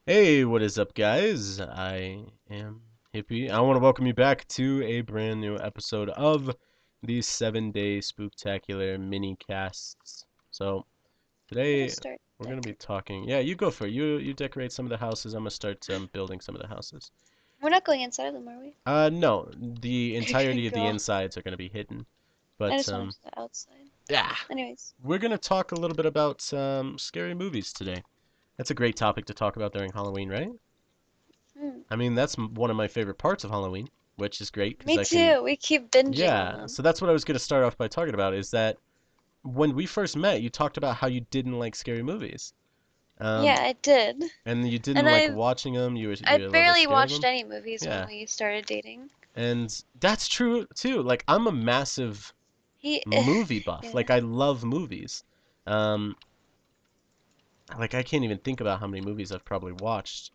Hey, what is up, guys? I am Hippie. I want to welcome you back to a brand new episode of the 7-day Spooktacular mini casts. So I'm gonna today start we're gonna be decorating. talking. Yeah, you go for it. You decorate some of the houses. I'm gonna start building some of the houses. We're not going inside of them, are we? No, the Okay, entirety of the cool. insides are gonna be hidden. I But just wanted to the outside. yeah, Anyways. we're gonna talk a little bit about scary movies today. That's a great topic to talk about during Halloween, right? Hmm. I mean, that's one of my favorite parts of Halloween, which is great because Me I can, too. We keep binging on yeah. them. So that's what I was going to start off by talking about is that when we first met, you talked about how you didn't like scary movies. Yeah, Um, I did. and you And didn't like I watching them. I You're a little bit barely scared of watched them. any movies when Yeah. we started dating. And that's true too. Like I'm a massive He movie buff. yeah. Like I love movies. Um, like I can't even think about how many movies I've probably watched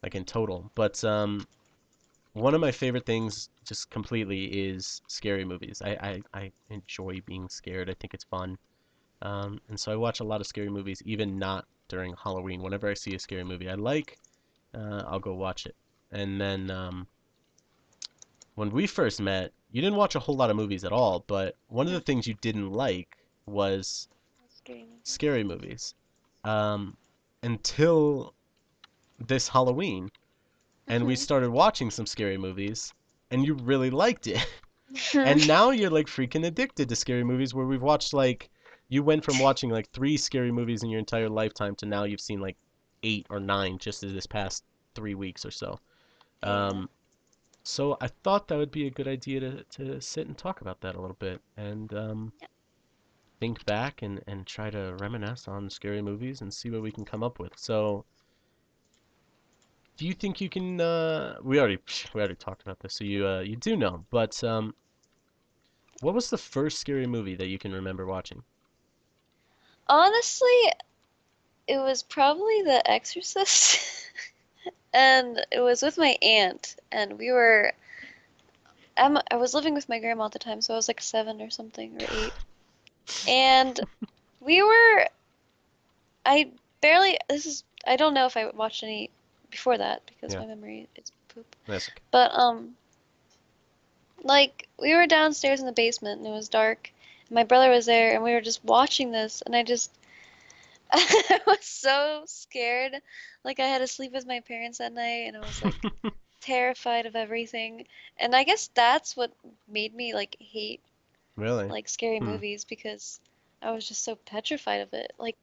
like in total. But one of my favorite things, just completely, is scary movies. I enjoy being scared. I think it's fun. And so I watch a lot of scary movies, even not during Halloween. Whenever I see a scary movie I like, I'll go watch it. And then when we first met, you didn't watch a whole lot of movies at all, but one of the No, things you didn't like was scary movies. scary movies. Um, until this Halloween, and we Mhm. started watching some scary movies, and you really liked it. And now you're like freaking addicted to scary movies where we've watched like you went from watching like 3 scary movies in your entire lifetime to now you've seen like 8 or 9 just in this past 3 weeks or so. Yeah. Um, so I thought that would be a good idea to sit and talk about that a little bit and Yeah. think back and try to reminisce on scary movies and see what we can come up with. So do you think you can we already talked about this, so you do know, but what was the first scary movie that you can remember watching? Honestly, it was probably The Exorcist. And it was with my aunt, and I was living with my grandma at the time, so I was like 7 or something, or 8. And we were, I I don't know if I watched any before that because Yeah, my memory is poop. that's okay. But, like, we were downstairs in the basement and it was dark. And my brother was there and we were just watching this, and I was so scared. Like, I had to sleep with my parents that night, and I was like terrified of everything. And I guess that's what made me like hate Really? like scary Hmm. movies because I was just so petrified of it. Like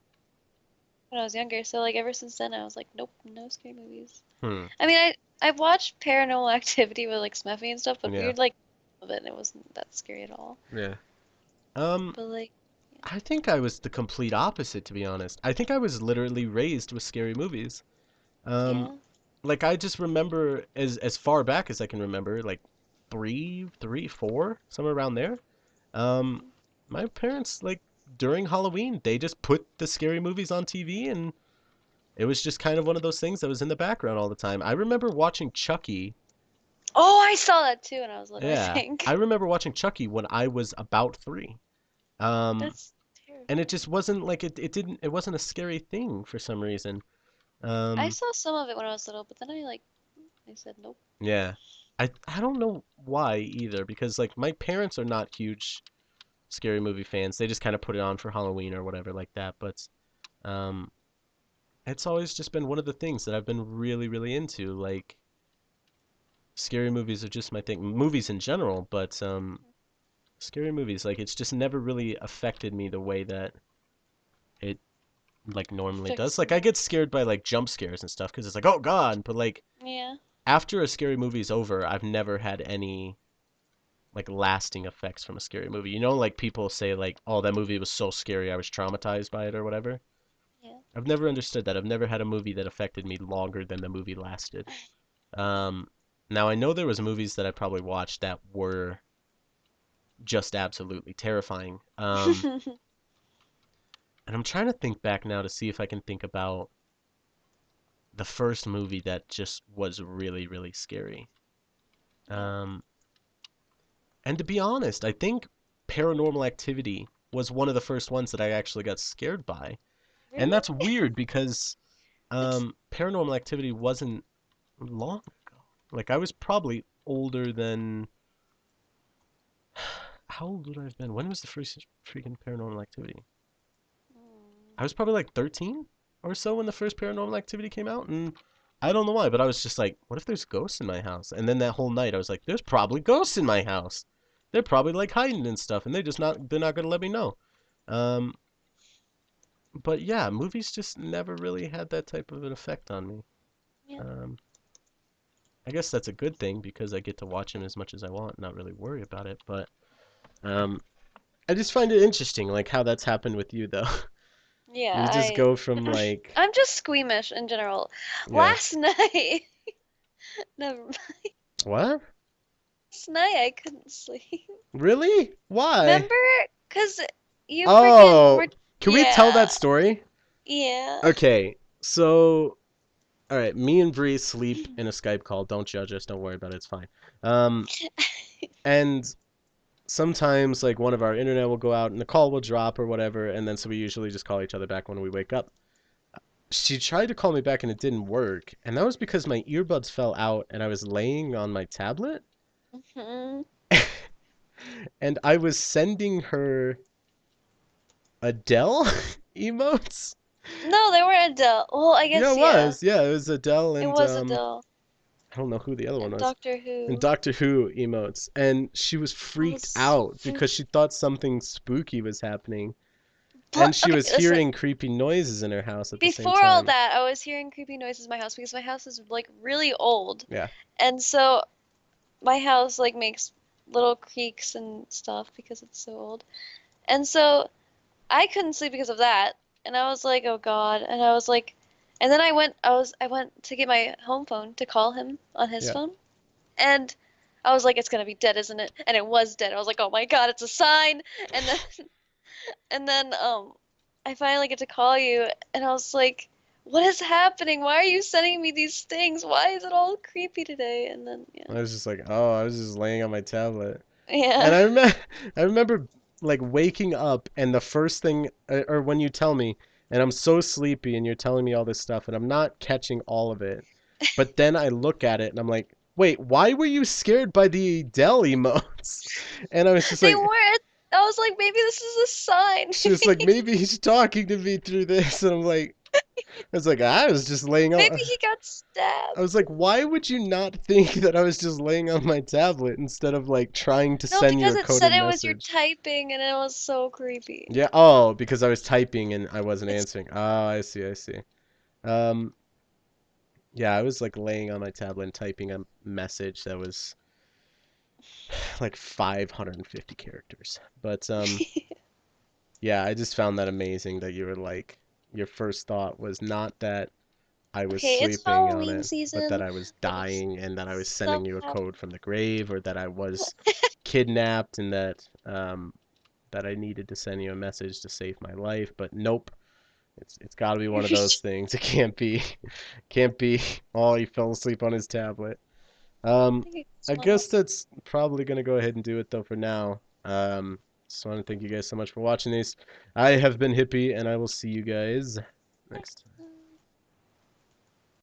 when I was younger. So like ever since then I was like, nope, no scary movies. Hmm. I mean, I've watched Paranormal Activity with like Snuffy and stuff, but we Yeah. would like of it and it wasn't that scary at all. Yeah. Um, But like, I think I was the complete opposite, to be honest. I think I was literally raised with scary movies. Um, yeah. like I just remember as far back as I can remember, like three, four, somewhere around there. Um, Hmm. my parents like during Halloween, they just put the scary movies on TV, and it was just kind of one of those things that was in the background all the time. I remember watching Chucky. Oh, I saw that too when I was little, I Yeah, I think. remember watching Chucky when I was about 3. Um, That's and it just terrifying. wasn't like it wasn't a scary thing for some reason. I Um, saw some of it when I was little, but then I said nope. yeah. I don't know why either because like my parents are not huge scary movie fans. They just kind of put it on for Halloween or whatever like that, but um it's always just been one of the things that I've been really really into. Like scary movies are just my thing. Movies in general, but scary movies like it's just never really affected me the way that it like normally does. Affects Like I someone get else. scared by like jump scares and stuff because it's like, oh God, but like Yeah. after a scary movie's over, I've never had any like lasting effects from a scary movie. You know, like people say like, oh, that movie was so scary, I was traumatized by it or whatever. Yeah. I've never understood that. I've never had a movie that affected me longer than the movie lasted. Um, now I know there was movies that I probably watched that were just absolutely terrifying. And I'm trying to think back now to see if I can think about the first movie that just was really, really scary. Yeah. Um, and to be honest, I think Paranormal Activity was one of the first ones that I actually got scared by. And Really? that's weird because Paranormal Activity wasn't long ago. Like I was probably older than how old would I have been? When was the first freaking Paranormal Activity? I was probably like 13 or so when the first Paranormal Activity came out, and I don't know why, but I was just like, what if there's ghosts in my house? And then that whole night I was like, there's probably ghosts in my house. They're probably like hiding and stuff, and they're not gonna let me know. Um, but yeah, movies just never really had that type of an effect on me. Yeah. Um, I guess that's a good thing because I get to watch them as much as I want, and not really worry about it. But um, I just find it interesting, like how that's happened with you, though. Yeah, You just I go from like, I'm just squeamish in general. yeah, Last night, never mind. what? Last night I couldn't sleep. Really? Why? Remember? 'Cause you freaking Oh, were, can we tell that yeah, story? yeah. Okay, so all right, me and Bree sleep in a Skype call. Don't judge us. Don't worry about it. It's fine. Um, and sometimes like one of our internet will go out and the call will drop or whatever, and then so we usually just call each other back when we wake up. She tried to call me back and it didn't work, and that was because my earbuds fell out and I was laying on my tablet, Hmm. and I was sending her Adele emotes. No, they weren't Adele. Well, I Yeah, guess it yeah. was. Yeah, it was Adele It and was Adele I don't know who the other one and was. Doctor And Who. Doctor Who emotes, and she was I freaked was out because she thought something spooky was happening, and but she okay, was listen. hearing creepy noises in her house at the same Before all time. that, I was hearing creepy noises in my house because my house is like really old. Yeah. And so my house like makes little creaks and stuff because it's so old. And so I couldn't sleep because of that. And I was like, "Oh God." And I was like, and then I went to get my home phone to call him on his Yeah. phone. And I was like, "It's gonna be dead, isn't it?" And it was dead. I was like, "Oh my God, it's a sign." And then and then I finally get to call you and I was like, "What is happening? Why are you sending me these things? Why is it all creepy today?" And then yeah. I was just like, oh, I was just laying on my tablet. And Yeah. I remember like waking up and the first thing or when you tell me and I'm so sleepy and you're telling me all this stuff and I'm not catching all of it. But then I look at it and I'm like, "Wait, why were you scared by the Dell emotes?" And I was just They like weren't. I was like, maybe this is a sign. she was like, "Maybe he's talking to me through this." And I'm like I was like, "I was just laying Maybe on." he got I was stabbed. like, "Why would you not think that I was just laying on my tablet instead of like trying to No, send you because a it said coded it was your message?" typing and it was so creepy. Yeah. Oh, because I was typing and I wasn't It's answering. Oh, I see. I see. Um, yeah, I was like laying on my tablet and typing a message that was like 550 characters. But yeah, I just found that amazing that you were like, your first thought was not that I was okay, it's sleeping on Halloween it, but that season. I was There's dying and that I was stuff sending you a happening. code from the grave, or that I was kidnapped and that I needed to send you a message to save my life. But nope, it's got to be one of those things. It can't be. Oh, he fell asleep on his tablet. I Um, think it's I one of guess that's probably gonna go ahead and do it though for now. Just want to thank you guys so much for watching these. I have been Hippie, and I will see you guys next time.